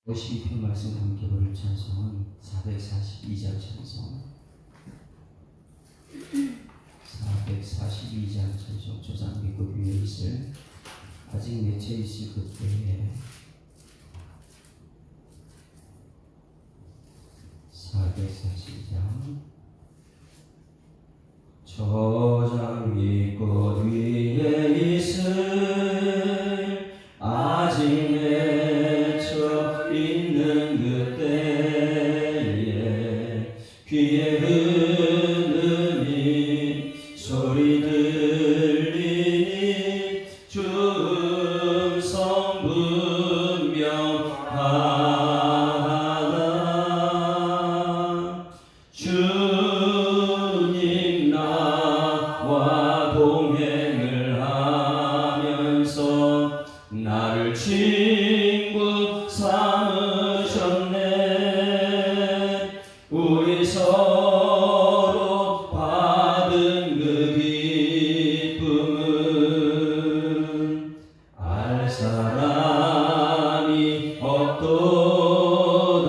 52편 말씀 함께 부를 찬송은 442장 찬송 442장 찬송 조상미 그 위에 있을 아직 맺혀 있을 그때에 442장 조상미 그 위에 있을 아직 맺혀 있는 그때에 귀에 흐르니 소리 들리니 주 음성 분명하다. 주님 나와 동행을 하면서 나를 친구 삼으셨네. 우리 서로 받은 그 기쁨은 알 사람이 없도다.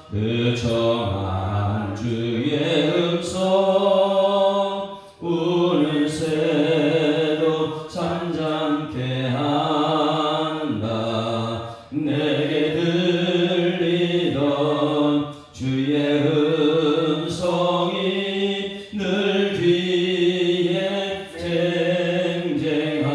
그 정한 주의 음성 우는 새도 잠잠케 한다. 내게 들리던 주의 음성이 늘 귀에 쟁쟁하다.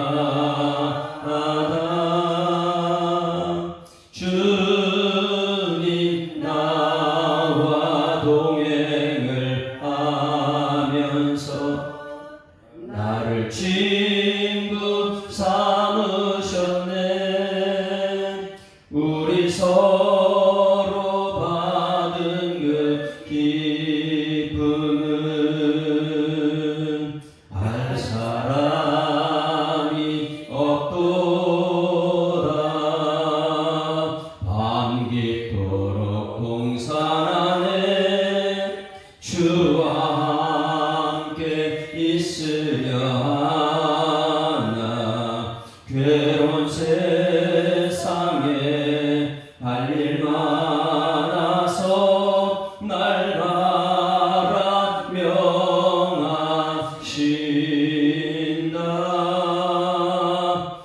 주님 나와 동행을 하면서 나를 친구 삼으셨네. 우리 서로 받은 그 기쁨은 알 사람이 없도다. 밤 깊도록 동산 안에 주와 함께 있으려 하나. 괴로운 세상에 할 일 많아서 날 바라 명하신다.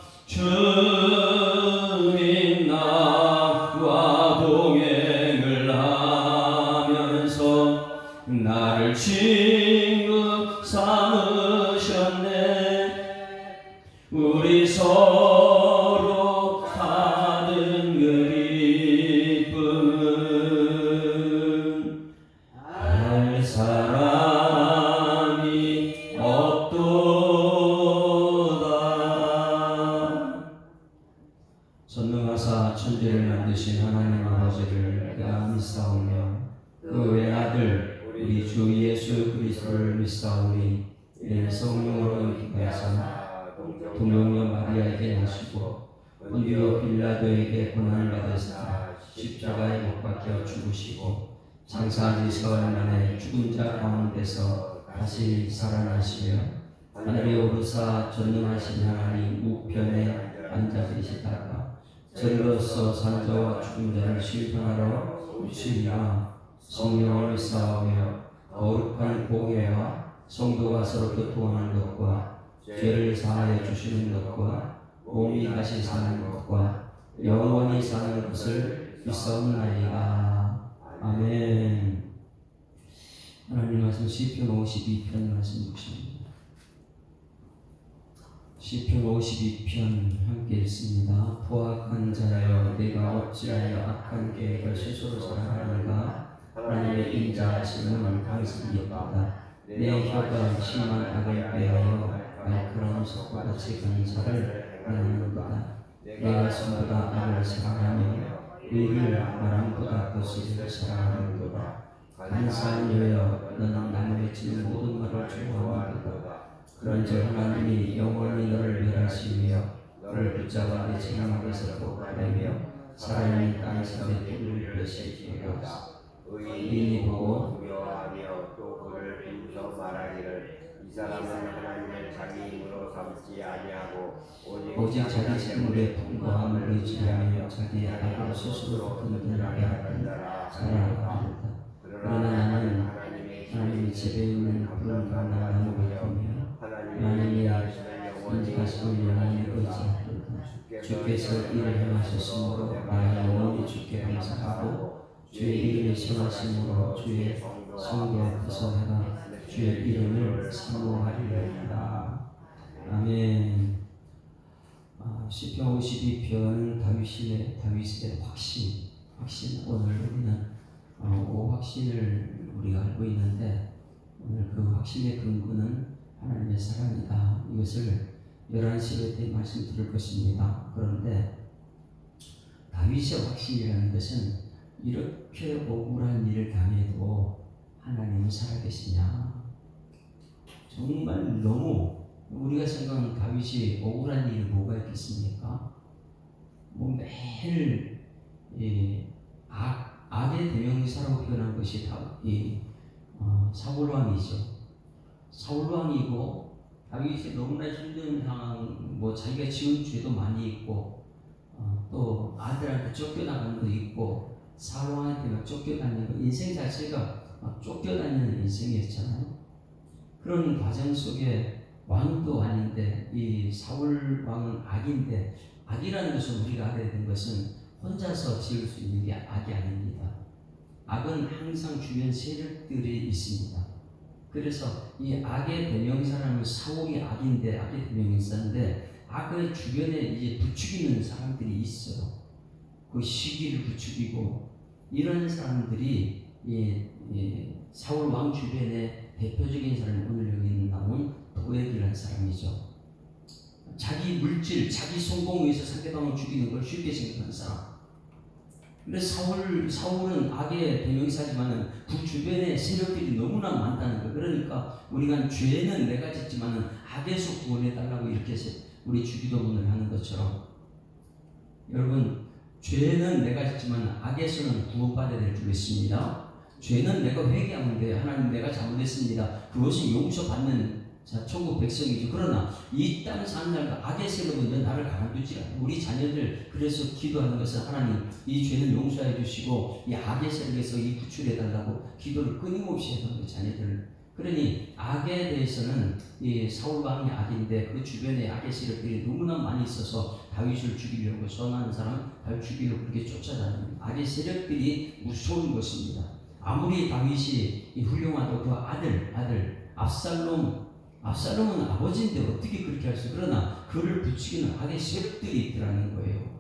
주님 나와 동행을 하면서 나를 친구 삼으셨네. 우리 서로 받은 그 기쁨은 알 사람이 없도다. 전능하사 천지를 만드신 하나님 아버지를 내가 믿사오며 그 외아들 우리 주 예수 그리스도를 믿사오니 이는 성령으로 기뻐하사 동정녀 마리아에게 나시고 본디오 빌라도에게 고난을 받으사 십자가에 못 박혀 죽으시고 장사한 지 사흘 만에 죽은 자 가운데서 다시 살아나시며 하늘에 오르사 전능하신 하나님 우편에 앉아 계시다가 저리로서 산 자와 죽은 자를 심판하러 오시리라. 성령을 믿사오며 거룩한 공예와 성도가 서로 교통하는 것과 죄를 사하여 주시는 것과 몸이 다시 사는 것과 영원히 사는 것을 믿사옵나이다. 아멘. 하나님 말씀 시편 52편 말씀 보십니다. 시편 52편 함께 읽습니다. 포악한 자여 내가 어찌하여 악한 계획을 스스로 살아가는가. 하나님의 인자하심은 항상 예쁘다. 내 혀가 심한 악을 빼하여 날카로운 석고같이 간사를 말하는도다. 내가 손보다 악을 사랑하며 의를 말함보다 거짓을 사랑하는도다. 간사한 여여 너는 남을 해치는 모든 말을 좋아하는도다. 그런즉 하나님이 영원히 너를 멸하시며 너를 붙잡아 내 장막에서 복하며 살아있는 땅에서 내 뿔을 벼시키리로다. 의인이 보고 두려워하며 또 그를 비웃어 말하기를 이 사람은 하나님을 자기 힘으로 삼지 아니하고 오직 자기 재물의 풍부함을 의지하며 자기의 악을 스스로 든든하게 하는 자라. 그러나 나는 하나님의 집에 있는 푸른 감람나무를 보며 하나님의 인자하심을 영원히 의지하도다. 주께서 이를 행하셨으므로 내가 영원히 주께 감사하고 주의 이름의 신하심으로 주의 성도 앞에서 내가 주의 이름을 사모하리로다. 아멘. 시편 52편 다윗의 확신. 오늘 우리는 확신을 우리가 알고 있는데 오늘 그 확신의 근거는 하나님의 사랑이다. 이것을 11시에 때 말씀 드릴 것입니다. 그런데 다윗의 확신이라는 것은 이렇게 억울한 일을 당해도 하나님은 살아계시냐. 정말 너무 우리가 생각하는 다윗이 억울한 일이 뭐가 있겠습니까? 매일 악의 대명사로 표현한 것이 사울 왕이죠. 사울 왕이고 다윗이 너무나 힘든 상황, 자기가 지은 죄도 많이 있고 또 아들한테 쫓겨나간 것도 있고 사울 왕한테 막 쫓겨다니고 인생 자체가 막 쫓겨다니는 인생이었잖아요. 그런 과정 속에 왕도 아닌데 이 사울 왕은 악인데 악이라는 것은 우리가 알아야 되는 것은 혼자서 지을 수 있는 게 악이 아닙니다. 악은 항상 주변 세력들이 있습니다. 그래서 이 악의 대명사라는 사울이 악인데 악의 대명사인데 악의 주변에 이제 부추기는 사람들이 있어요. 그 시기를 부추기고 이런 사람들이 사울 왕 주변에 대표적인 사람이 오늘 여기 나온 도액이라는 사람이죠. 자기 물질, 자기 성공 위해서 상대방을 죽이는 걸 쉽게 생각하는 사람. 근데 사울은 악의 대명사지만은 그 주변에 세력들이 너무나 많다는 거. 그러니까 우리가 죄는 내가 짓지만은 악에서 구원해달라고 이렇게 해서 우리 주기도문을 하는 것처럼 여러분 죄는 내가 짓지만 악에서는 구원받아야 될 줄 믿습니다. 죄는 내가 회개하면 돼. 하나님 내가 잘못했습니다. 그것이 용서받는 천국 백성이죠. 그러나 이 땅 사는 날과 악의 세력은 나를 가만두지 않아. 우리 자녀들 그래서 기도하는 것은 하나님 이 죄는 용서해 주시고 이 악의 세력에서 구출해 달라고 기도를 끊임없이 해서 우리 자녀들. 그러니 악에 대해서는 이 사울 왕이 악인데 그 주변에 악의 세력들이 너무나 많이 있어서 다윗을 죽이려고 선하는 사람 다윗 죽이려고 그렇게 쫓아다니는 악의 세력들이 무서운 것입니다. 아무리 다윗이 훌륭하도 그 아들 압살롬은 아버지인데 어떻게 그렇게 할 수? 그러나 그를 부추기는 악의 세력들이 있더라는 거예요.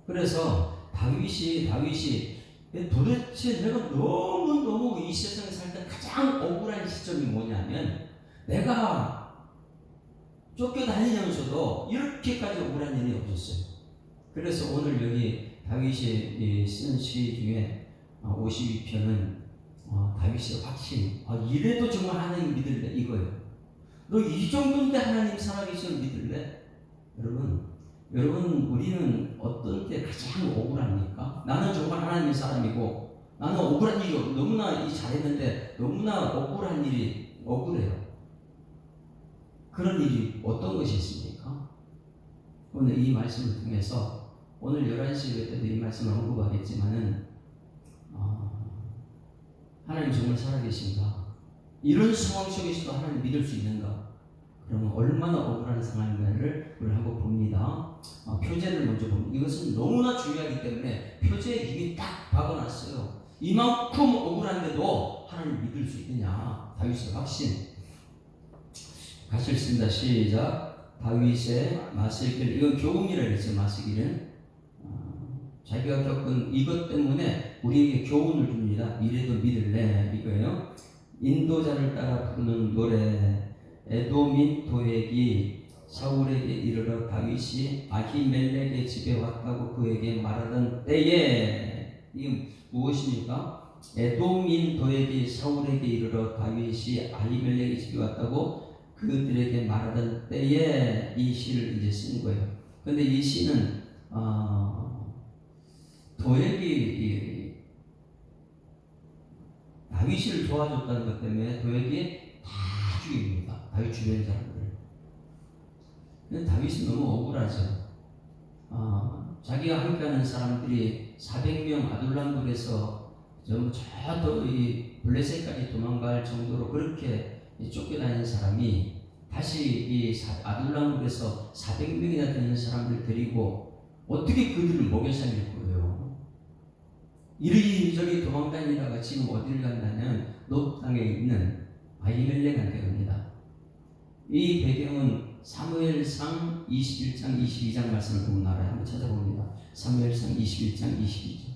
그래서 다윗이 도대체 내가 너무 이 세상에 살 때 가장 억울한 시점이 뭐냐면 내가 쫓겨다니면서도 이렇게까지 억울한 일이 없었어요. 그래서 오늘 여기 다윗이 쓴 시 중에 52편은 다윗의 확신, 이래도 정말 하나님 믿을래? 이거예요. 너 이 정도인데 하나님 살아계시는 믿을래? 여러분 우리는 어떤 때 가장 억울합니까? 나는 정말 하나님의 사람이고 나는 억울한 일이 너무나 잘했는데 너무나 억울한 일이 억울해요. 그런 일이 어떤 것이 있습니까? 오늘 이 말씀을 통해서 오늘 11시 때도 이 말씀을 언급하겠지만은 하나님 정말 살아계신가? 이런 상황 속에서도 하나님 믿을 수 있는가? 그러면 얼마나 억울한 상황인가를 우리 한번 봅니다. 표제를 먼저 봅니다. 이것은 너무나 중요하기 때문에 표제에 이미 딱 박아놨어요. 이만큼 억울한데도 하나님 믿을 수 있느냐? 다윗의 확신. 같이 읽습니다. 시작. 다윗의 마시길. 이건 교훈이라고 했어요. 마시길은 자기가 겪은 이것 때문에 우리에게 교훈을 줍니다. 이래도 믿을래? 이거예요. 인도자를 따라 부르는 노래. 에돔인 도액이 사울에게 이르러 다윗이 아히멜렉의 집에 왔다고 그에게 말하던 때에, 이게 무엇입니까? 에돔인 도액이 사울에게 이르러 다윗이 아히멜렉의 집에 왔다고 그들에게 말하던 때에 이 시를 이제 쓴 거예요. 근데 이 시는 도액이 다윗을 도와줬다는 것 때문에 도액이 다 죽입니다. 다윗 주변 사람들. 근데 다윗은 너무 억울하죠. 자기가 함께하는 사람들이 400명 아둘람굴에서 전부 이 블레셋까지 도망갈 정도로 그렇게 쫓겨다니는 사람이 다시 이 아둘람굴에서 400명이나 되는 사람들 데리고 어떻게 그들을 먹여 살릴 거예요? 이리저리 도망다니다가 지금 어디를 간다면 노 땅에 있는 아히멜렉한테 갑니다. 이 배경은 사무엘상 21장 22장 말씀을 보면 알아요. 한번 찾아봅니다. 사무엘상 21장 22장.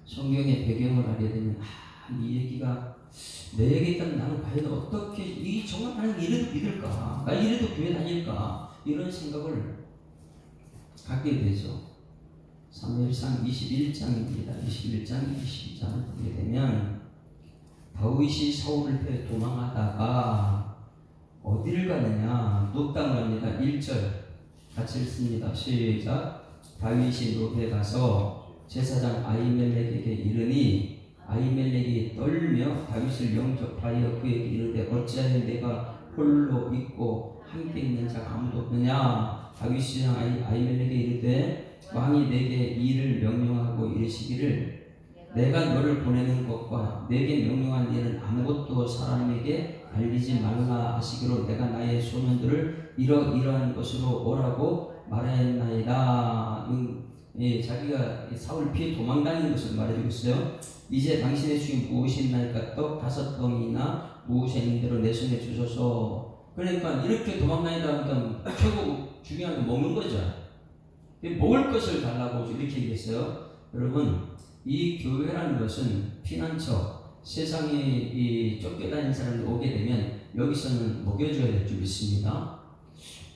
성경의 배경을 알게 되면 이 얘기가 내 얘기 있다면 나는 과연 어떻게 정말 나는 이래도 믿을까? 나 이래도 교회 다닐까? 이런 생각을 갖게 되죠. 사무엘상 21장입니다. 21장 22장을 보게 되면 다윗이 사울을 패 도망하다가 어디를 가느냐? 노 땅을 갑니다. 1절 같이 읽습니다. 시작. 다윗이 노에 가서 제사장 아히멜렉에게 이르니 아히멜렉이 떨며 다윗을 영접하여 그에게 이르되 어찌하여 내가 홀로 있고 함께 있는 자가 아무도 없느냐? 다윗이 아히멜렉에게 이르되 왕이 내게 일을 명령하고 이르시기를 내가 너를 보내는 것과 내게 명령한 일은 아무것도 사람에게 알리지 말라 하시기로 내가 나의 소년들을 이러이러한 것으로 오라고 말하였나이다. 자기가 사울 피해 도망다니는 것을 말해주고 있어요. 이제 당신의 주인 무엇이나이까 떡 5덩이나 무엇인 대로 내 손에 주소서. 그러니까 이렇게 도망다니다 보니까 최고 중요한 건 먹는 거죠. 먹을 것을 달라고 이렇게 얘기했어요. 여러분, 이 교회라는 것은 피난처, 세상에 이 쫓겨다니는 사람들 오게 되면 여기서는 먹여줘야 될 줄 믿습니다.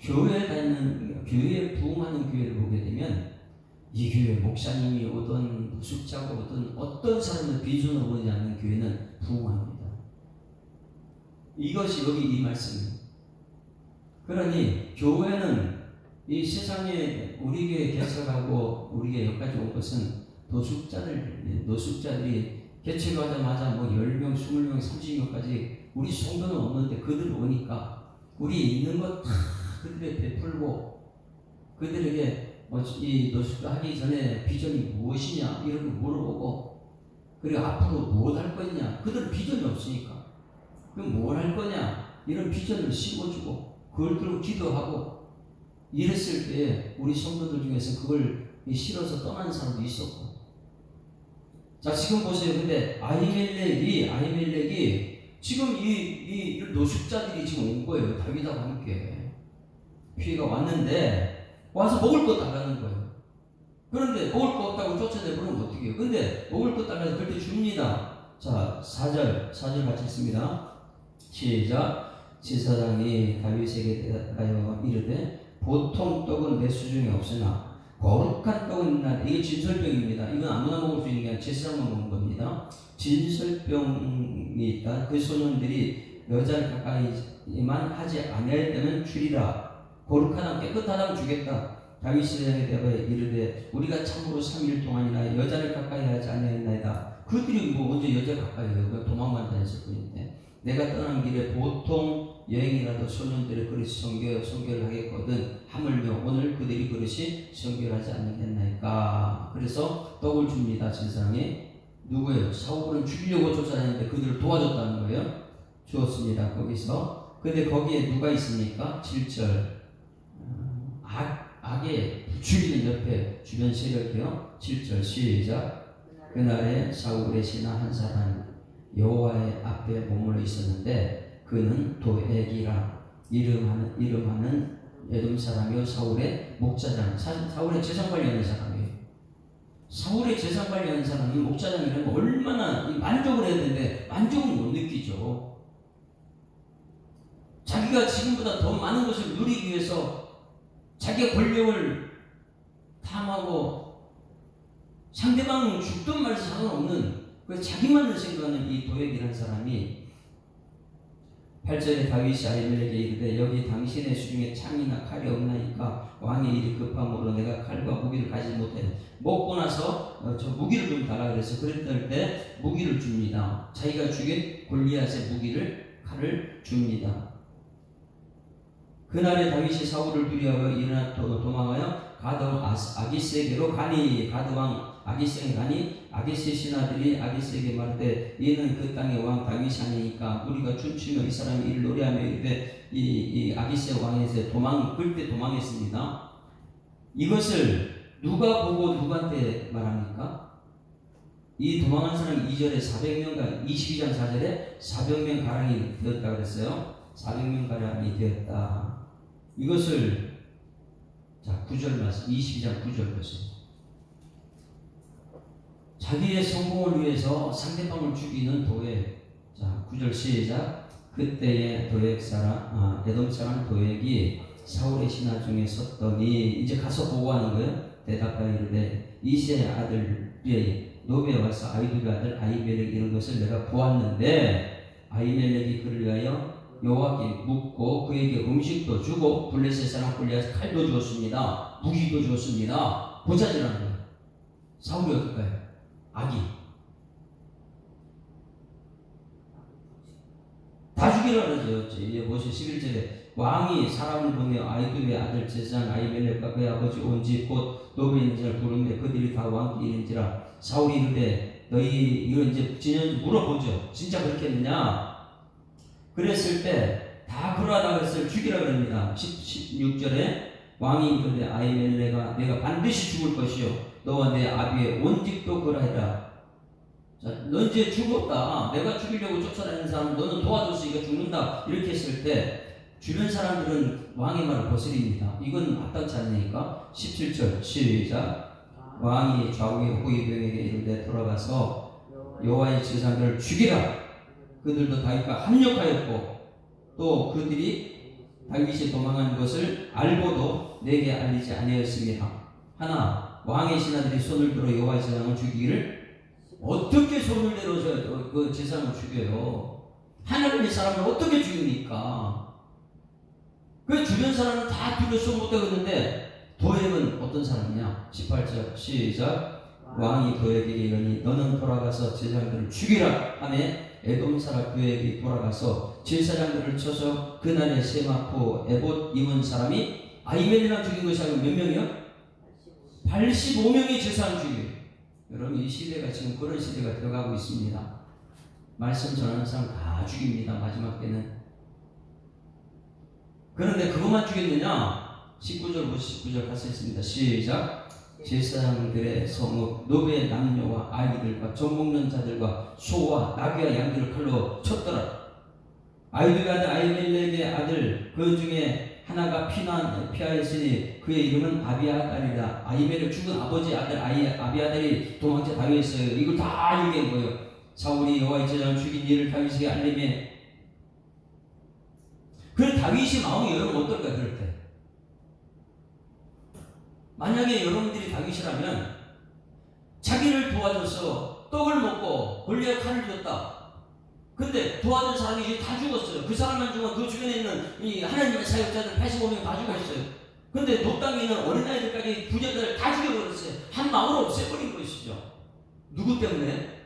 교회에 부흥하는 교회를 보게 되면 이 교회 목사님이 오든 숙자가 오든 어떤 사람을 비전으로 보지 않는 교회는 부흥합니다. 이것이 여기 이 말씀입니다. 그러니 교회는 이 세상에 우리 교회 개척하고 우리 교회 여기까지 온 것은 노숙자들이 개척하자마자 10명, 20명, 30명까지 우리 성도는 없는데 그들 오니까 우리 있는 것 다 그들에 베풀고 그들에게 이 노숙자 하기 전에 비전이 무엇이냐 이런 거 물어보고 그리고 앞으로 무엇 할 거냐 그들 비전이 없으니까 그럼 뭘 할 거냐 이런 비전을 심어주고 그걸 들고 기도하고 이랬을 때 우리 성도들 중에서 그걸 싫어서 떠나는 사람도 있었고 자 지금 보세요. 근데 아히멜렉이 지금 이 노숙자들이 지금 온 거예요. 다윗하고 함께 피해가 왔는데 와서 먹을 거 달라는 거예요. 그런데 먹을 거 없다고 쫓아내버리면 어떻게 해요? 근데 먹을 거 달라서 그렇게 줍니다. 자 4절 같이 읽습니다. 시작. 제사장이 다윗에게 대하여 이르되 보통 떡은 내 수중에 없으나 거룩한 떡은 있나. 이게 진설병입니다. 이건 아무나 먹을 수 있는 게 아니라 제사장만 먹는 겁니다. 진설병이 있다. 그 소년들이 여자를 가까이만 하지 아니할 때는 주리라. 거룩하다 깨끗하다면 주겠다. 다윗이 대하여 이르되 우리가 참으로 3일 동안이나 여자를 가까이 하지 아니하였나이다. 그들이 언제 여자 가까이 해요? 그냥 도망만 다녔을 뿐인데 내가 떠난 길에 보통 여행이라도 소년들의 그릇이 성결을 하겠거든 하물며 오늘 그들이 그릇이 성결하지 않겠나이까. 그래서 떡을 줍니다. 제사장이 누구예요? 사울은 죽이려고 쫓아다니는데 그들을 도와줬다는 거예요. 주었습니다. 거기서. 근데 거기에 누가 있습니까? 7절 악의 부추기는 옆에 주변 세력이요. 7절 시작. 그날에 사울의 신하 한 사람 여호와의 앞에 머물러 있었는데 그는 도액이라 이름하는 에돔 사람이요 사울의 목자장. 사울의 재산 관리하는 사람이에요. 사울의 재산 관리하는 사람이 목자장이라면 얼마나 만족을 해야 되는데 만족은 못 느끼죠. 자기가 지금보다 더 많은 것을 누리기 위해서 자기의 권력을 탐하고 상대방은 죽든 말든 상관없는 그 자기만을 생각하는 이 도액이라는 사람이 8절에 다윗이 아히멜렉에게 이르되 여기 당신의 수중에 창이나 칼이 없나이까 왕의 일이 급함으로 내가 칼과 무기를 가지지 못해. 먹고 나서 저 무기를 좀 달라 그래서 그랬을 때 무기를 줍니다. 자기가 죽인 골리앗의 무기를 칼을 줍니다. 그날에 다윗이 사울을 두려워하여 일어나 도망하여 가드왕 아기스에게로 가니 가드왕 아기스에 가니 아기스의 신하들이 아기스에게 말하되 이는 그 땅의 왕 다윗이 아니니까 우리가 춤추며 이 사람이 이를 노래하며 이르되 이 아기스의 왕에서 그때 도망했습니다. 이것을 누가 보고 누구한테 말합니까? 이 도망한 사람이 2절에 400명 22장 4절에 400명 가량이 되었다 그랬어요. 400명 가량이 되었다. 이것을 자 9절 말씀 22장 9절 보세요. 자기의 성공을 위해서 상대방을 죽이는 도액. 자 9절 시작. 그때의 도액 사람 에돔 사람 도액이 사울의 신하 중에 섰더니 이제 가서 보고하는 거예요. 대답하여 이르되 이새의 아들이 노베 와서 아이두의 아들 아히멜렉 이런 것을 내가 보았는데 아히멜렉이 그를 위하여 여호와께 묻고 그에게 음식도 주고 블레셋 사람 골리앗 칼도 주었습니다. 무기도 주었습니다. 보자지라는 거예요. 사울이 어떨까요? 악이 다 죽이라 그러죠. 보세요. 11절에 왕이 사람을 보내어 아히두의 아들 제사장 아히멜렉과 그의 아버지 온 집 곧 노베 있는 자를 부르는데 그들이 다 왕께 이른지라. 사울이 이르되 너희 이거 이제 진연 물어보죠. 진짜 그렇게 했느냐? 그랬을 때 다 그러하다 그랬을 죽이라 그럽니다. 16절에 왕이 이르되 아히멜렉아 내가 반드시 죽을 것이요 너와 내 아비의 온 집도 그러하리라. 자, 너 이제 죽었다. 내가 죽이려고 쫓아다니는 사람 너는 도와줬으니까 죽는다. 이렇게 했을 때 주변 사람들은 왕의 말을 거스립니다. 이건 마땅치 않으니까 17절 시작. 왕이 좌우의 호위병에게 이르되 돌아가서 여호와의 제사장들을 죽이라. 그들도 다윗과 합력하였고 또 그들이 다윗이 도망한 것을 알고도 내게 알리지 아니하였습니다. 하나 왕의 신하들이 손을 들어 여호와의 제사장을 죽이기를 어떻게 손을 내려서 그 제사장을 죽여요? 하나님의 사람을 어떻게 죽입니까? 그 주변 사람은 다 둘러싸고 못하겠는데 도액은 어떤 사람이냐? 18절 시작. 왕이 도액에게 이르니 너는 돌아가서 제사장들을 죽이라 하매 에돔 사람 도액이 돌아가서 제사장들을 쳐서 그날의 세마포 에봇 입은 사람이 아히멜렉을 죽인 것이 아니고 몇 명이요? 85명이 제사장 죽여요. 여러분 이 시대가 지금 그런 시대가 되어가고 있습니다. 말씀 전하는 사람 다 죽입니다. 마지막 때는. 그런데 그것만 죽였느냐? 19절 19절 같이 했습니다. 시작. 제사장들의 성읍 노베의 남녀와 아이들과 젖 먹는 자들과 소와 나귀와 양들을 칼로 쳤더라. 아히두의 아들 아히멜렉의 아들 그 중에 하나가 피하였으니 그의 이름은 아비아달이라. 아히멜렉 죽은 아버지 아들 아비아달이 도망쳐 다윗했어요. 이걸 다 얘기한 거예요. 사울이 여호와의 제사장을 죽인 일을 다윗에게 알림해. 그 다윗의 마음이 여러분 어떨까요? 그럴 때 만약에 여러분들이 다윗이라면 자기를 도와줘서 떡을 먹고 골리앗 칼을 줬다. 근데 도와준 사람이 이제 다 죽었어요. 그 사람만 죽으면 그 주변에 있는 이 하나님의 사역자들 85명 다 죽었어요. 근데 노땅에 있는 어린아이들까지 부자들 다 죽여버렸어요. 한 마음으로 없애버린 것이죠. 누구 때문에?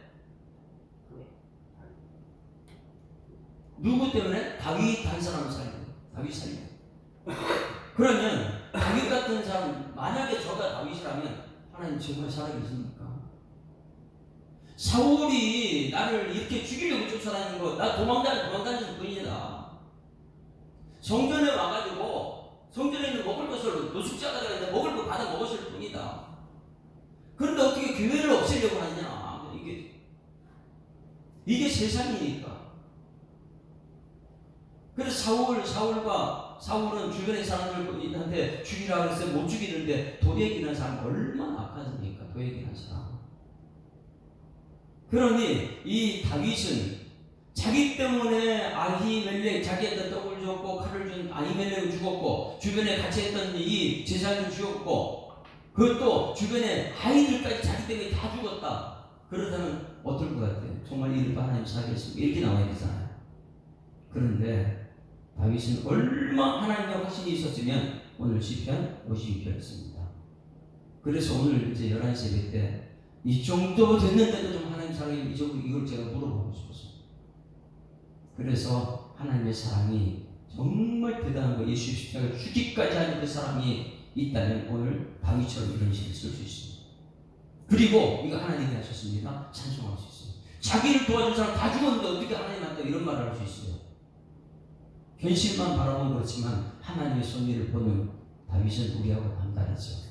누구 때문에? 다윗 한 사람 살려. 다윗 살려. 그러면 다윗 같은 사람, 만약에 저가 다윗이라면 하나님 정말 살아계십니까? 사울이 나를 이렇게 죽이려고 쫓아다니는 거, 나 도망다니는 뿐이다. 성전에 와가지고 성전에 있는 먹을 것을 노숙자가 되는데 먹을 거 받아 먹었을 뿐이다. 그런데 어떻게 교회를 없애려고 하느냐? 이게 세상이니까. 그래서 사울은 주변의 사람들한테 죽이라고 해서 못 죽이는데 도액이라는 사람 얼마나 악하십니까? 도액이라는 사람. 그러니 이 다윗은 자기 때문에 아히멜렉 자기한테 떡을 줬고 칼을 준 아히멜렉은 죽었고 주변에 같이 했던 이 제사장은 죽었고 그것도 주변에 아이들까지 자기 때문에 다 죽었다. 그렇다면 어떨 것 같아요? 정말 이를 하나님 살겠습니까? 이렇게 나와야 되잖아요. 그런데 다윗은 얼마 하나님의 확신이 있었으면 오늘 시편 52편이었습니다. 그래서 오늘 이제 11시 예배 때 이 정도 됐는데도 좀 하나님 사랑이 이걸 제가 물어보고 싶었어요. 그래서 하나님의 사랑이 정말 대단한 거, 예수 십자가를 죽기까지 하는 그 사랑이 있다면 오늘 다윗처럼 이런 식을 쓸 수 있습니다. 그리고 이거 하나님이 하셨습니다. 찬송할 수 있어요. 자기를 도와준 사람 다 죽었는데 어떻게 하나님한테 이런 말을 할 수 있어요? 현실만 바라보면 그렇지만 하나님의 섭리를 보는 다윗은 우리하고 남다르죠.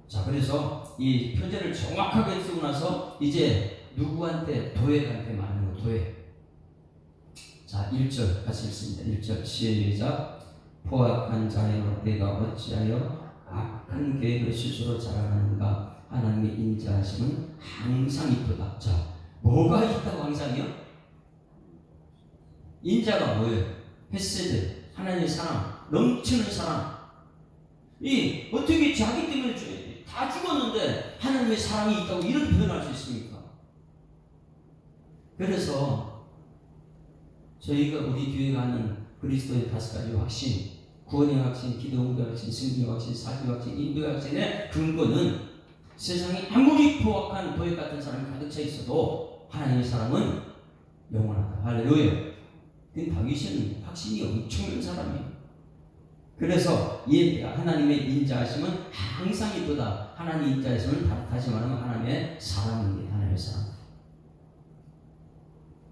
자, 그래서 이 표제를 정확하게 쓰고 나서 이제 누구한테? 도액한테 말하는 거, 도액. 자, 1절 같이 읽습니다. 1절 시작. 포악한 자여 내가 어찌하여 악한 계획을 스스로 자랑하는가. 하나님의 인자하심은 항상 이쁘다. 자, 뭐가 있다고 항상이요? 인자가 뭐예요? 헤세드, 하나님의 사랑, 넘치는 사랑. 이 어떻게 자기 때문에 다 죽었는데 하나님의 사랑이 있다고 이렇게 표현할 수 있습니까? 그래서 저희가 우리 교회가 하는 그리스도의 5가지 확신, 구원의 확신, 기도의 확신, 승리의 확신, 사주의 확신, 인도의 확신의 근거는 세상에 아무리 포악한 도액 같은 사람이 가득 차 있어도 하나님의 사랑은 영원하다. 할렐루야. 그 다윗은 확신이 엄청난 사람이에요. 그래서 이 하나님의 인자하심은 항상 이쁘다. 하나님의 인자하심은 다시 말하면 하나님의 사랑입니다. 하나님의 사랑.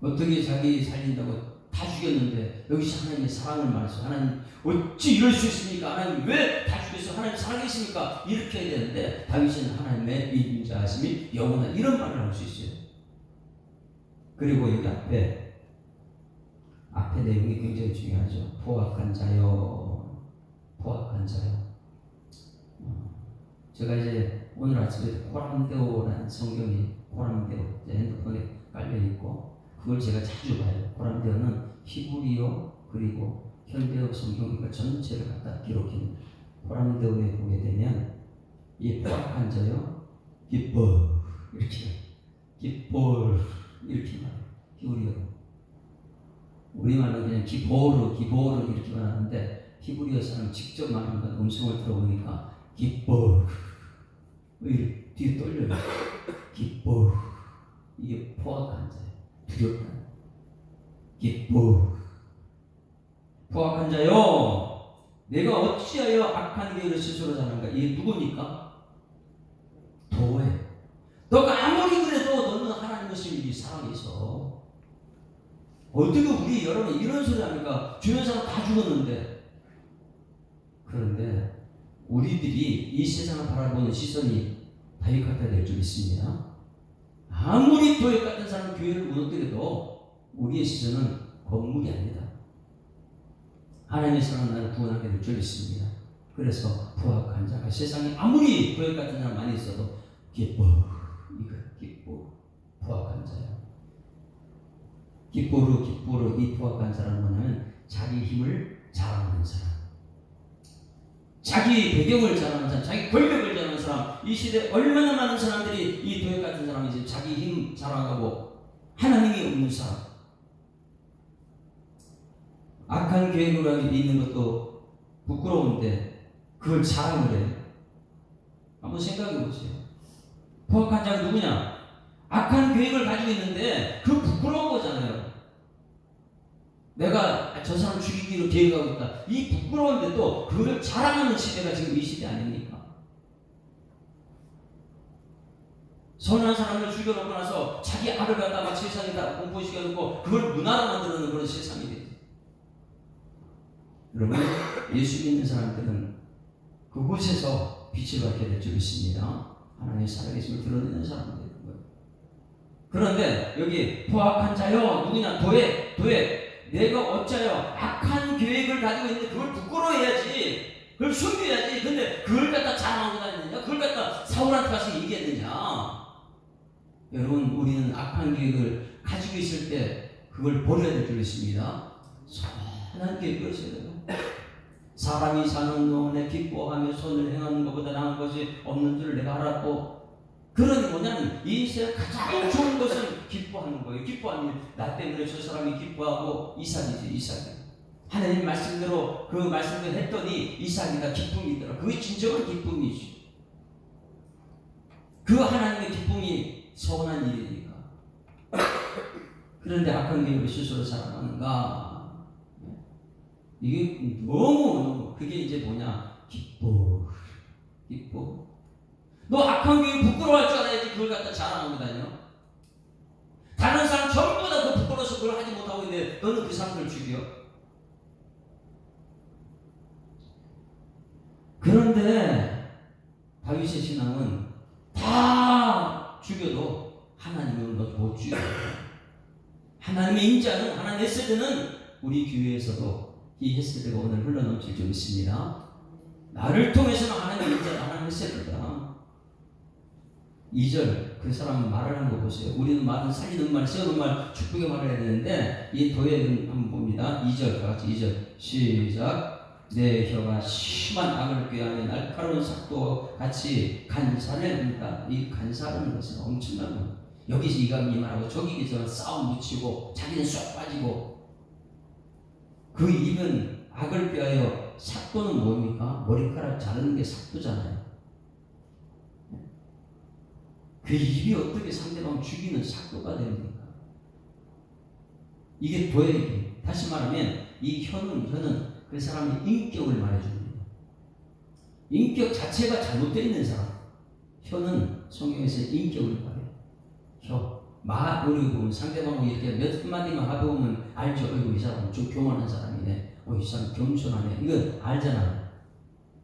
어떻게 자기 살린다고 다 죽였는데 여기서 하나님의 사랑을 말해서 하나님 어찌 이럴 수 있습니까? 하나님 왜 다 죽였어? 하나님 살아계십니까? 이렇게 해야 되는데 다윗은 하나님의 인자하심이 영원한 이런 말을 할 수 있어요. 그리고 여기 앞에 내용이 굉장히 중요하죠. 포악한 자여, 포악한 자여. 제가 이제 오늘 아침에 고람데오라는 성경이 고람데오 제 핸드폰에 깔려 있고 그걸 제가 자주 봐요. 고람데오는 히브리어 그리고 현대어 성경 전체를 갖다 기록합니다. 고람데오에 보게 되면 이 포악한 자여, 기뻐 이렇게 기뻐 이렇게 말해요. 히브리어. 우리말은 그냥 기보르 이렇게 말하는데 히브리어 사람 직접 말하는 건 음성을 들어보니까 기뻐 뒤에 떨려요. 기뻐. 이게 포악한 자예요. 두렵다. 기뻐. 포악한 자요 내가 어찌하여 악한 계획을 스스로 자는가. 이게 누굽니까? 도에. 너가 아무리 그래도 너는 하나님의 스님이 사랑이 있어. 어떻게 우리 여러분이 이런 소리 합니까? 주변 사람 다 죽었는데. 그런데 우리들이 이 세상을 바라보는 시선이 다윗 같아야 될 줄 믿습니다. 아무리 도액 같은 사람 교회를 무너뜨려도 우리의 시선은 건물이 아니다. 하나님의 사랑은 나를 구원하게 될 줄 믿습니다. 그래서 포악한 자가 세상에 아무리 도액 같은 사람 많이 있어도 기뻐. 이거 기뻐. 포악한 자야. 기뻐로 이 포악한 사람은 뭐냐면 자기 힘을 자랑하는 사람, 자기 배경을 자랑하는 사람, 자기 권력을 자랑하는 사람. 이 시대에 얼마나 많은 사람들이 이 도액 같은 사람이 이제 자기 힘 자랑하고 하나님이 없는 사람, 악한 계획을 있는 것도 부끄러운데 그걸 자랑을 해요. 한번 생각해 보세요. 포악한 자가 누구냐? 악한 계획을 가지고 있는데 그 부끄러운 거잖아요. 내가 저 사람 죽이기로 계획하고 있다. 이 부끄러운데도 그걸 자랑하는 시대가 지금 이 시대 아닙니까? 선한 사람을 죽여놓고 나서 자기 알을 갖다 막 세상에다 공포시켜놓고 그걸 문화로 만들어놓는 그런 세상이 되죠. 여러분, 예수 믿는 사람들은 그곳에서 빛을 밝게 될 줄 믿습니다. 하나님의 살아계심을 드러내는 사람들. 그런데 여기 포악한 자여 누구냐? 도액. 내가 어찌하여 악한 계획을 가지고 있는데 그걸 부끄러워해야지, 그걸 숨겨야지. 근데 그걸 갖다 자랑하고 다니느냐? 그걸 갖다 사울한테 가서 얘기했느냐? 여러분, 우리는 악한 계획을 가지고 있을 때 그걸 버려야 될 줄 믿습니다. 선한 계획을 써야 돼요. 사람이 사는 동안에 기뻐하며 손을 행하는 것보다 나은 것이 없는 줄 내가 알았고, 그러니 뭐냐면 이 인생의 가장 좋은 것은 기뻐하는 거예요. 기뻐하는 나 때문에 저 사람이 기뻐하고 이삭이지 이삭이. 하나님 말씀대로 그 말씀대로 했더니 이삭이가 기쁨이더라. 그게 진정한 기쁨이지. 그 하나님의 기쁨이 서운한 일이니까. 그런데 악한 계획을 스스로 사랑하는가? 이게 너무 그게 이제 뭐냐? 기뻐. 너 악한 계획 부끄러워할 줄 알아야지 그걸 갖다 자랑하고 다녀. 다른 사람 전부 다 그 부끄러워서 그걸 하지 못하고 있는데 너는 그 사람들 죽여. 그런데 다윗의 신앙은 다 죽여도 하나님은 너 못 죽여. 하나님의 인자는 하나님의 헤세드는 우리 교회에서도 이 헤세드가 오늘 흘러넘칠 줄 믿습니다. 나를 통해서는 하나님의 인자다, 하나님의 헤세드다. 2절 그 사람 말을 하는 거 보세요. 우리는 말은 살리는 말, 세우는 말, 축복의 말을 해야 되는데 이 도예는 한번 봅니다. 2절 같이 2절 시작. 내 혀가 심한 악을 꾀하며 날카로운 삭도 같이 간사를 합니다. 이 간사라는 것은 엄청난 거. 여기서 이 말하고 저기서 싸움 붙이고 자기는 쏙 빠지고 그 입은 악을 꾀하여 삭도는 뭡니까? 머리카락 자르는 게 삭도잖아요. 그 입이 어떻게 상대방 죽이는 삭도가 됩니까? 이게 도예기. 다시 말하면 이 혀는 그 사람의 인격을 말해줍니다. 인격 자체가 잘못되어 있는 사람. 혀는 성경에서 인격을 말해요. 혀. 우리 보면 상대방하고 이렇게 몇 마디만 하보면 알죠. 이 사람 좀 교만한 사람이네. 이 사람 겸손하네. 이건 알잖아요.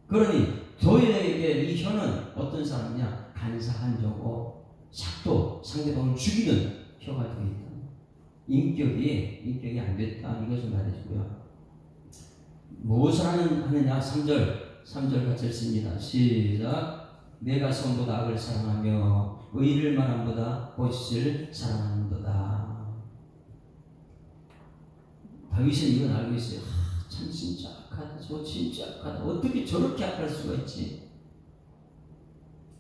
그러니 도예에게 이 혀는 어떤 사람이냐? 간사한 저고 삭도 상대방을 죽이는 혀가 되어 있다. 인격이 안 됐다. 이것을 말해주고요. 무엇을 하느냐? 3절 같이 읽습니다. 시작. 내가 선보다 악을 사랑하며 의를 말함보다 보시를 사랑하는도다. 다윗은 이건 알고 있어요. 참 진짜 악하다. 저 진짜 악하다. 어떻게 저렇게 악할 수가 있지?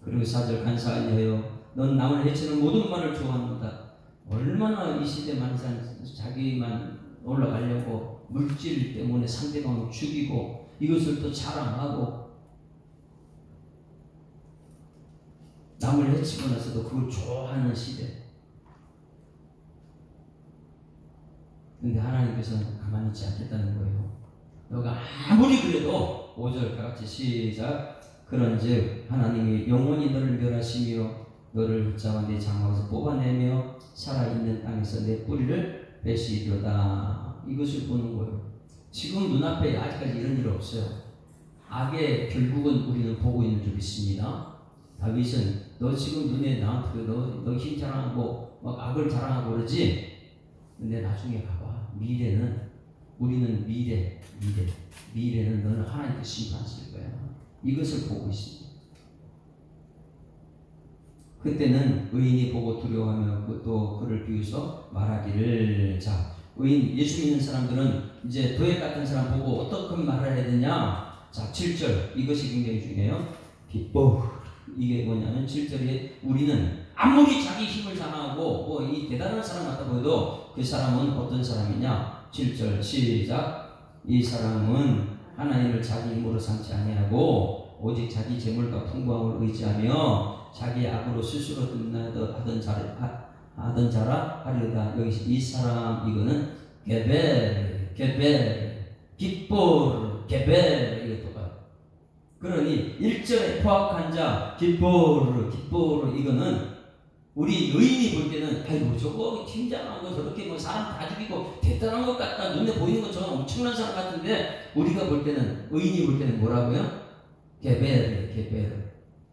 그리고 4절 간사하여요. 넌 남을 해치는 모든 말을 좋아한다. 얼마나 이 시대 많은 사람 자기만 올라가려고 물질 때문에 상대방을 죽이고 이것을 또 자랑하고 남을 해치고 나서도 그걸 좋아하는 시대. 근데 하나님께서는 가만히 있지 않겠다는 거예요. 너가 아무리 그래도 5절 같이 시작. 그런즉 하나님이 영원히 너를 멸하시며 너를 붙잡아 내 장막에서 뽑아내며 살아있는 땅에서 내 뿌리를 베시리로다. 이것을 보는 거예요. 지금 눈앞에 아직까지 이런 일 없어요. 악의 결국은 우리는 보고 있는 줄 믿습니다. 다윗은 너 지금 눈에 나한테 너 힘 자랑하고 막 악을 자랑하고 그러지. 근데 나중에 봐봐. 우리는 미래는 너는 하나님께 심판하실 거야. 이것을 보고 있습니다. 그때는 의인이 보고 두려워하며 또 그를 비웃어 말하기를. 자, 의인 예수 믿는 사람들은 이제 도액 같은 사람 보고 어떻게 말을 해야 되냐? 자, 7절 이것이 굉장히 중요해요. 기뻐. 이게 뭐냐면 7절에 우리는 아무리 자기 힘을 자랑하고 이 대단한 사람 같아 보여도 그 사람은 어떤 사람이냐? 7절 시작. 이 사람은 하나님을 자기 힘으로 삼지 아니하고 오직 자기 재물과 풍부함을 의지하며 자기 악으로 스스로 든나하던 자라 하리로다. 여기서 이 사람 이거는 기뻐 이것도. 그러니 1절에 포악한 자 기뻐 이거는 우리 의인이 볼 때는 아이고 저거 팀장하고 저렇게 뭐 사람 다 죽이고 대단한 것 같다. 눈에 보이는 것처럼 엄청난 사람 같은데 우리가 볼 때는 의인이 볼 때는 뭐라고요?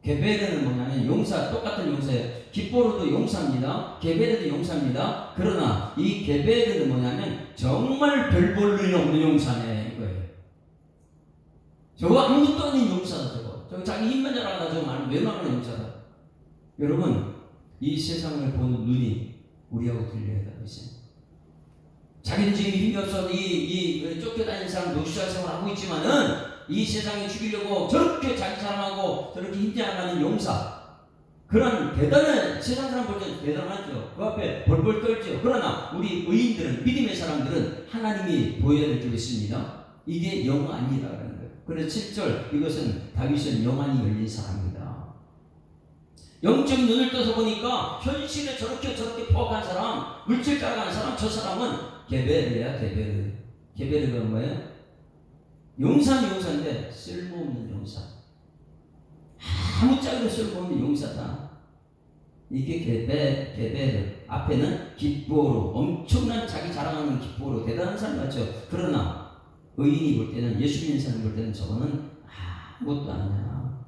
게베르는 뭐냐면 용사, 똑같은 용사예요. 기뻐로도 용사입니다. 게베르도 용사입니다. 그러나 이 게베르는 뭐냐면 정말 별 볼 일 없는 용사네 이거예요. 저거 아무것도 아닌 용사다. 저거 자기 힘만 자랑하다 저거 말은 멸망하는 용사다. 여러분 이 세상을 보는 눈이 우리하고 들려야 되겠어요. 자기는 지금 힘이 없어서 이 쫓겨다니는 사람 노시아 생활하고 있지만은 이 세상에 죽이려고 저렇게 자기 사랑하고 저렇게 힘지 않는 용사, 그런 대단한 세상 사람 볼 때는 대단하죠. 그 앞에 벌벌 떨죠. 그러나 우리 의인들은 믿음의 사람들은 하나님이 보여야 줄 있습니다. 이게 영안이라는 거예요. 그래서 7절 이것은 다윗은 영안이 열린 사람이다. 영적인 눈을 떠서 보니까 현실에 저렇게 포악한 사람, 물질 따라가는 사람, 저 사람은 게베르야 게베르. 게베르가 뭐예요? 용사인데 쓸모없는 용사. 아무짝에도 쓸모없는 용사다. 이게 게베르. 앞에는 기뻐로 엄청난 자기 자랑하는 기뻐로 대단한 사람 같죠. 그러나 의인이 볼 때는 예수 믿는 사람 볼 때는 저거는 아무것도 아니야.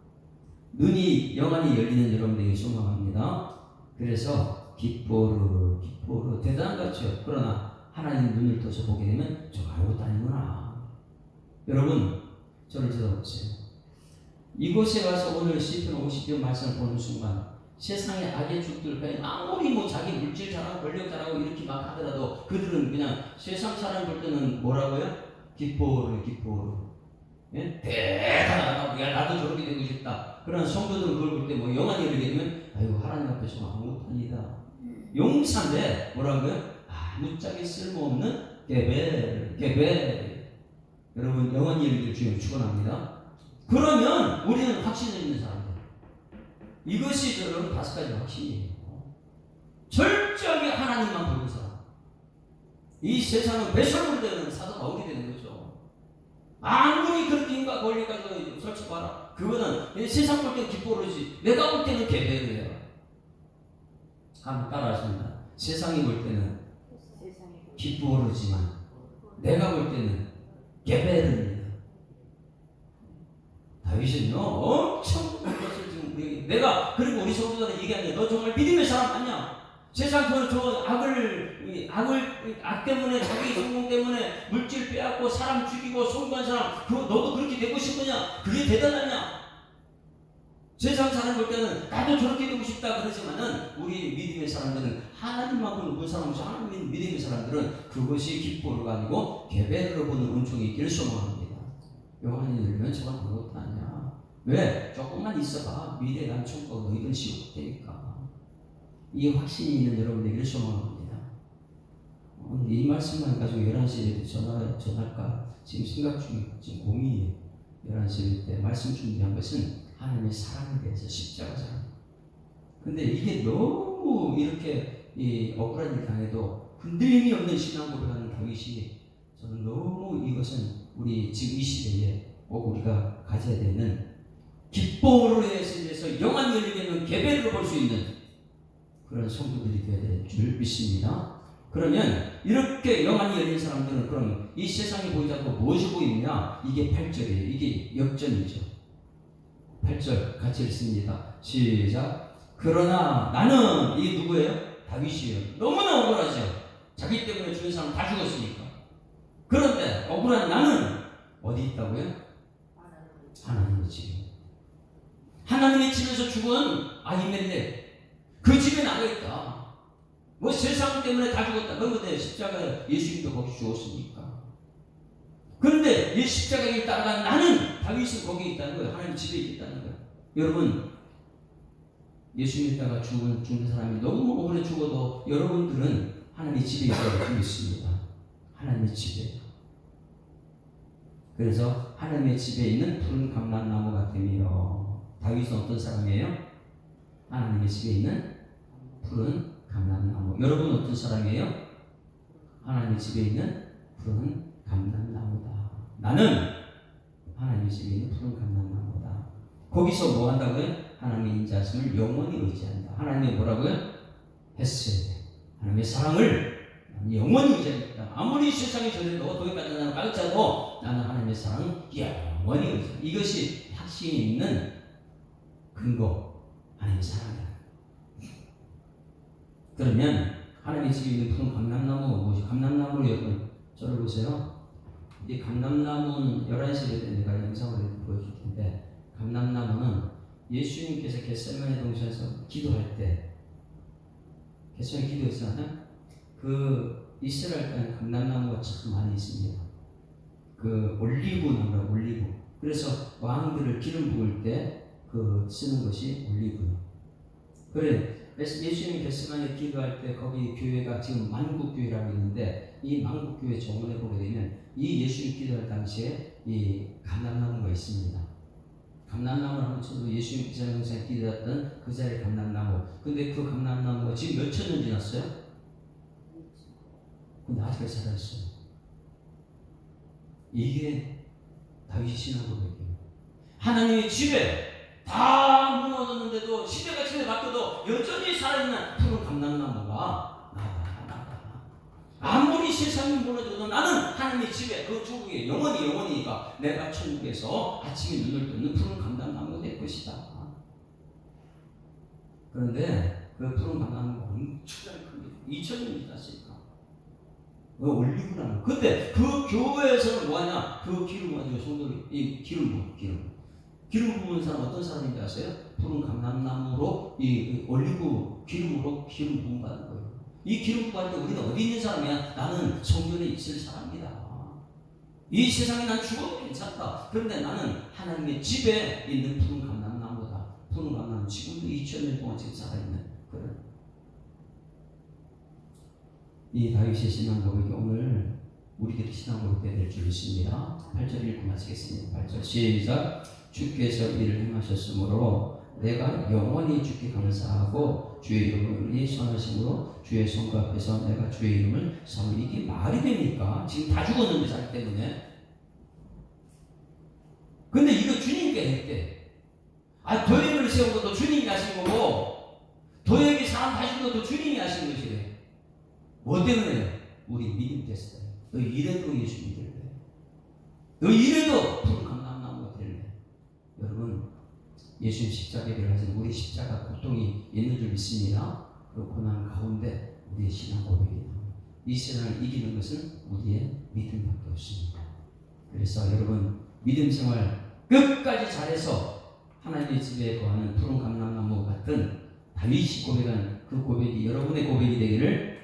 눈이 영안이 열리는 여러분들에게 소망합니다. 그래서 기뻐로 대단한 것 같죠. 그러나 하나님 눈을 떠서 보게 되면 저거 아무것도 아니구나. 여러분 저를 들어보세요. 이곳에 와서 오늘 시편 50편 말씀을 보는 순간 세상의 악의 죽들 아무리 뭐 자기 물질 잘하고 권력 잘하고 이렇게 막 하더라도 그들은 그냥 세상 사람 볼 때는 뭐라고요? 기뻐로 예? 대단하다. 야 나도 저렇게 되고 싶다. 그런 성도들은 그걸 볼 때 뭐 영안이 열리게 되면 아이고 하나님 앞에서 아무것도 아니다. 용사인데 뭐라고요? 아무짝에 쓸모없는 게베. 여러분 영안이 열리길 주님 축원합니다. 그러면 우리는 확신이 있는 사람들. 이것이 여러분 5가지 확신이에요. 철저하게 하나님만 보는 사람. 이 세상은 배설물 되는 사도 바울이 되는 거죠. 아무리 그렇게 힘과 권리 가지고 설치봐라. 그거는 세상 볼 때는 기뻐오르지. 내가 볼 때는 게베르예요. 한번 따라하십니다. 세상이 볼 때는 기뻐오르지만 내가 볼 때는 게베르입니다. 다윗은요 엄청 것을 지금 우리에게 내가 그리고 우리 성도들은 얘기하는 너 정말 믿음의 사람 아니야? 세상 저 악 때문에 자기 성공 때문에 물질 빼앗고 사람 죽이고 송구한 사람 그거 너도 그렇게 되고 싶으냐? 그게 대단하냐? 세상 사람 볼 때는 나도 저렇게 되고 싶다 그러지만은 우리 믿음의 사람들은 하나님만 보는 그 사람은 하나님 믿음의 사람들은 그것이 기뻐가 아니고 게베르로 보는 은총이 있기를 소망합니다. 영안이 열면 저건 아무것도 아니야. 왜? 조금만 있어봐. 미래에 난 천국 너희들 지옥 되니까. 이 확신이 있는 여러분에게 소망합니다. 이 말씀만 가지고 11시에 전할까 지금 생각 중이에요. 지금 고민이에요. 11시 때 말씀 준비한 것은 하나님의 사랑에 대해서 십자가 사랑. 근데 이게 너무 이렇게 억울한 일 당해도 흔들림이 없는 신앙 고백하는 다윗이 저는 너무 이것은 우리 지금 이 시대에 꼭 우리가 가져야 되는 기쁨으로 해서 영안 열리게 되는 계배를 볼 수 있는 그런 성도들이 되어야 될 줄 믿습니다. 그러면 이렇게 영안이 열린 사람들은 그럼 이 세상이 보이지 않고 무엇이 보이느냐? 이게 8절이에요. 이게 역전이죠. 8절 같이 읽습니다. 시작. 그러나 나는 이 누구예요? 다윗이에요. 너무나 억울하죠. 자기 때문에 죽은 사람 다 죽었으니까. 그런데 억울한 나는 어디 있다고요? 하나님의 집에. 하나님의 집에서 죽은 아히멜렉 그 집에 나가 있다. 뭐 세상 때문에 다 죽었다. 그런데 십자가 예수님도 거기 죽었으니까. 그런데 이 십자가에 따라간 나는 다윗은 거기에 있다는 거예요. 하나님 집에 있다는 거예요. 여러분 예수 믿다가 죽은 사람이 너무 오래 죽어도 여러분들은 하나님의 집에 있다고 믿습니다. 하나님의 집에. 그래서 하나님의 집에 있는 푸른 감람나무 같으며 다윗은 어떤 사람이에요? 하나님의 집에 있는 푸른 감람나무. 여러분은 어떤 사람이에요? 하나님의 집에 있는 푸른 감람나무다. 나는 하나님의 집에 있는 푸른 감람나무다. 거기서 뭐 한다고요? 하나님의 인자심을 영원히 의지한다. 하나님이 뭐라고요? 했어요. 하나님의 사랑을 영원히 의지한다. 아무리 세상에 저래도 도입받는 사람 가르쳐도 나는 하나님의 사랑을 영원히 의지한다. 이것이 확신이 있는 근거, 하나님의 사랑이다. 그러면 하나님의 집에 있는 푸른 감람나무가 무엇이? 감람나무를 여러분 저를 보세요. 이 감람나무는 11시에 때 내가 영상을 보여줄 텐데 감람나무는 예수님께서 겟세마네 동산에서 기도할 때 겟세마네 기도했잖아요. 그 이스라엘 땅에 감람나무가 참 많이 있습니다. 그 올리브 나무라 올리브. 그래서 왕들을 기름 부을 때 그 쓰는 것이 올리브예요. 그래, 예수님 겟세마네 기도할 때 거기 교회가 지금 만국교회라고 있는데 이 만국교회 정원에 보게 되면 이 예수님 기도할 당시에 이 감람나무가 있습니다. 감람나무를 한번 쳐도 예수님 기자명상 기도했던 그 자리에 감람나무. 근데 그 감람나무가 지금 몇 천 년 지났어요? 근데 아직까지 살아있어요. 이게 다윗이 신앙 고백이에요. 하나님의 집에 다 무너졌는데도 시대가 바뀌어도 여전히 살아있는 푸른 감람나무가 나다. 아무리 세상이 무너져도 나는 하나님의 집에 그 조국에 영원히가 내가 천국에서 아침에 눈을 뜨는 푸른 감람나무가 될 것이다. 그런데 그 푸른 감람나무가 엄청나게 큽니다. 2000년이 지났으니까 올리브나무. 근데 그 교회에서는 뭐하냐? 그 기름 가지고 성도를 이 기름 부은 사람 어떤 사람인지 아세요? 푸른 감람나무로 이 올리브 기름으로 기름 부음 받는 거예요. 이 기름 부을 때 우리는 어디 있는 사람이야? 나는 성전에 있을 사람이다. 이 세상에 난 죽어도 괜찮다. 그런데 나는 하나님의 집에 있는 푸른 감람나무다. 푸른 감람나무 지금도 2000년 동안 지금 살아있는 그런 이 다윗의 신앙 고백이 오늘 우리들이 신앙 고백해야 될 줄 믿습니다. 8절 읽고 마치겠습니다. 8절 시작. 주께서 이를 행하셨으므로 내가 영원히 주께 감사하고 주의 이름을 선하심으로 주의 성과 앞에서 내가 주의 이름을 사모니 이게 말이 됩니까? 지금 다 죽었는데 자기 때문에. 근데 이거 주님께 했대. 도액을 세운 것도 주님이 하신 거고 도액이 사람 다신 것도 주님이 하신 것이래. 뭐 때문에? 우리 믿음 됐어요. 너 이래도 예수 믿을래? 너 이래도 푸른 감람나무가 될래? 여러분, 예수님 십자가를 하신 우리 십자가 고통이 있는 줄 믿습니다. 그 고난 가운데 우리의 신앙 고백이다. 이 세상을 이기는 것은 우리의 믿음밖에 없습니다. 그래서 여러분, 믿음 생활 끝까지 잘해서 하나님의 집에 거하는 푸른 감람나무 같은 다윗이 고백한 그 고백이 여러분의 고백이 되기를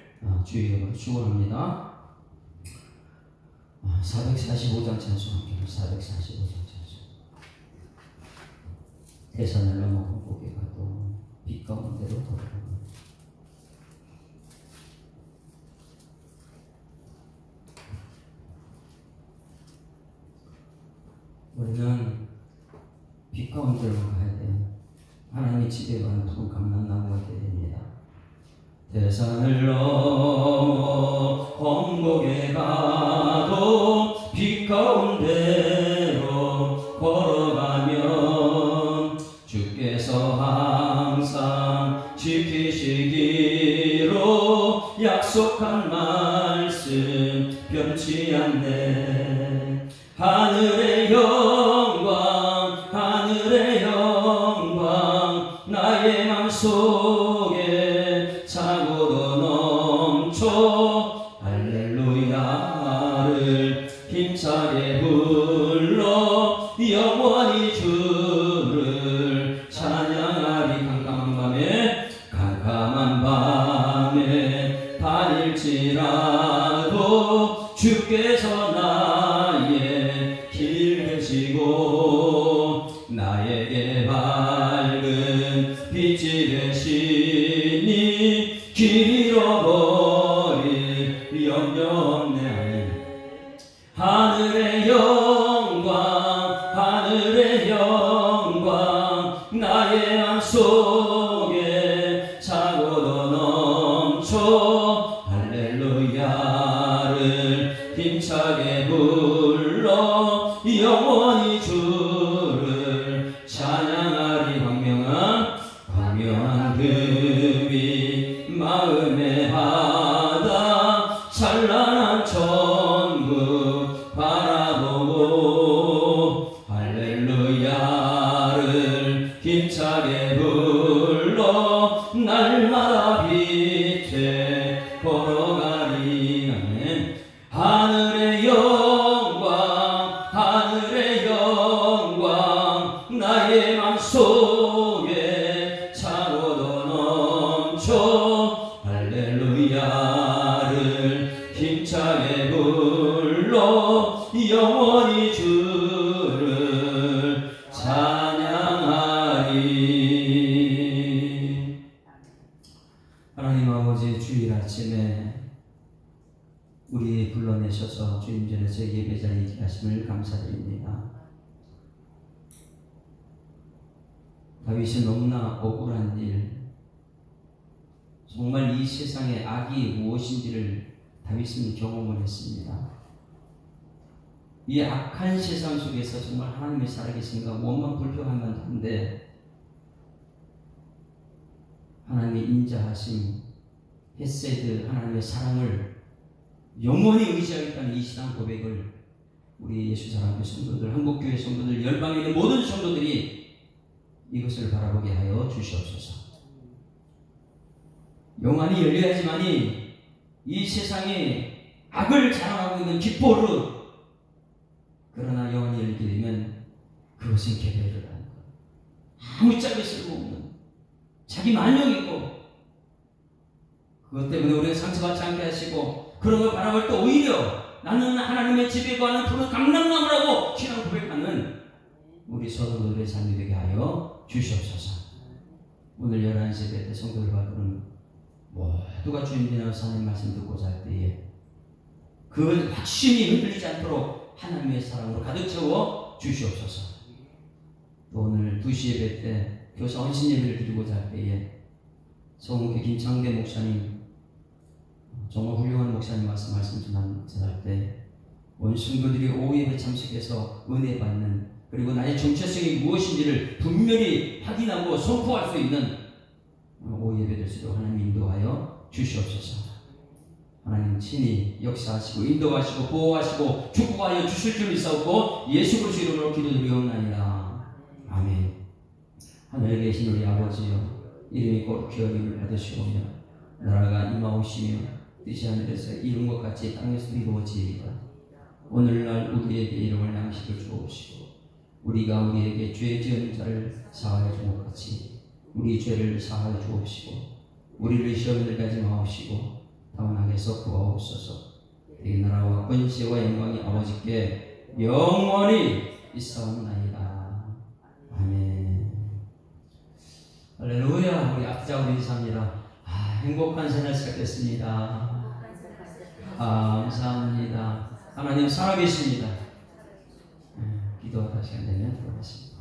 주의 이름으로 축원합니다. 445장 찬송합니다. 445장 찬송. 대산을 넘어 고개 가도 빛 가운데로 돌아가고 우리는 빛 가운데로 가야 돼요. 하나님의 집에 가는 푸른 감람나무가 되어야 됩니다. 대산을 넘어 험곡에 가도 빛 가운데로 걸어가면 주께서 항상 지키시기로 약속한 말씀 변치 않네. 하늘의 영광 나의 맘속에 차고도 넘쳐 할렐루야를 힘차게 불러 영원히 주를 찬양하리. 캄캄한 밤에 다닐지라도 주께서 나의 길 되시고 나에게 밝은 빛이 되시니 길 잃어버릴 염려 없네. 하늘의 영광 나의 맘속에 차고도 넘쳐 할렐루야를 힘차게 불러 영원히 주를 찬양하리. 광명한 금이 마음에 하다 찬란한 천국 바라보고 할렐루야를 힘차게 불러 날마다 빛에 걸어가리. 아멘. 하늘의 영광 나의 맘속에 차고도 넘쳐 할렐루야를 힘차게 불러 영원히 주를 찬양하리. 아침에 우리 불러내셔서 주님 전에서 예배 자리에 있게 하심을 감사드립니다. 다윗은 너무나 억울한 일, 정말 이 세상에 악이 무엇인지를 다윗은 경험을 했습니다. 이 악한 세상 속에서 정말 하나님의 살아계신가 무엇만 불평하면 한데 하나님의 인자하심, 헤세드, 하나님의 사랑을 영원히 의지하겠다는 이 신앙 고백을 우리 예수사랑교회 성도들, 한국교회 성도들, 열방에 있는 모든 성도들이 이것을 바라보게 하여 주시옵소서. 영안이 열려야지만이 이 세상에 악을 자랑하고 있는 깃보르, 그러나 영안이 열리게 되면 그것은 개별을 하는 것, 아무짝에 쓸모없는 자기 만족이고, 그것 때문에 우리가 상처받지 않게 하시고 그런 걸 바라볼 때 오히려 나는 하나님의 집에 거하는 푸른 감람나무라고 신앙 고백하는 우리 성도들의 삶이 되게 하여 주시옵소서. 오늘 11시 예배 때 성도들과 그런 모두가 주님 전에서 하나님 말씀 듣고자 할 때에 그 확신이 흔들리지 않도록 하나님의 사랑으로 가득 채워 주시옵소서. 또 오늘 2시 예배 때 교사 헌신 예배를 드리고자 할 때에 성우교 김창대 목사님, 정말 훌륭한 목사님 말씀 전할 때 온 성도들이 오후 예배 참석해서 은혜 받는, 그리고 나의 정체성이 무엇인지를 분명히 확인하고 선포할 수 있는 오후 예배 될 수 있도록 하나님 인도하여 주시옵소서. 하나님 친히 역사하시고 인도하시고 보호하시고 축복하여 주실 줄 믿사옵고 예수 그리스도 이름으로 기도드리옵나이다. 아멘. 하늘에 계신 우리 아버지여, 이름이 거룩히 여김을 받으시오며 나라가 임하오시며 뜻이 하늘에서 이룬 것 같이 땅에서 이루어지이다. 오늘날 우리에게 일용할 양식을 주옵시고 우리가 우리에게 죄 지은 자를 사하여 준 것 같이 우리 죄를 사하여 주옵시고 우리를 시험에 들게 하지 마옵시고 다만 악에서 구하옵소서. 이 나라와 권세와 영광이 아버지께 영원히 있사옵나이다. 아멘. 할렐루야. 우리 악자 우리 인사합니다. 행복한 생활 시작됐습니다. 감사합니다. 하나님 살아계십니다. 기도하다 시간 되면 들어가십니다.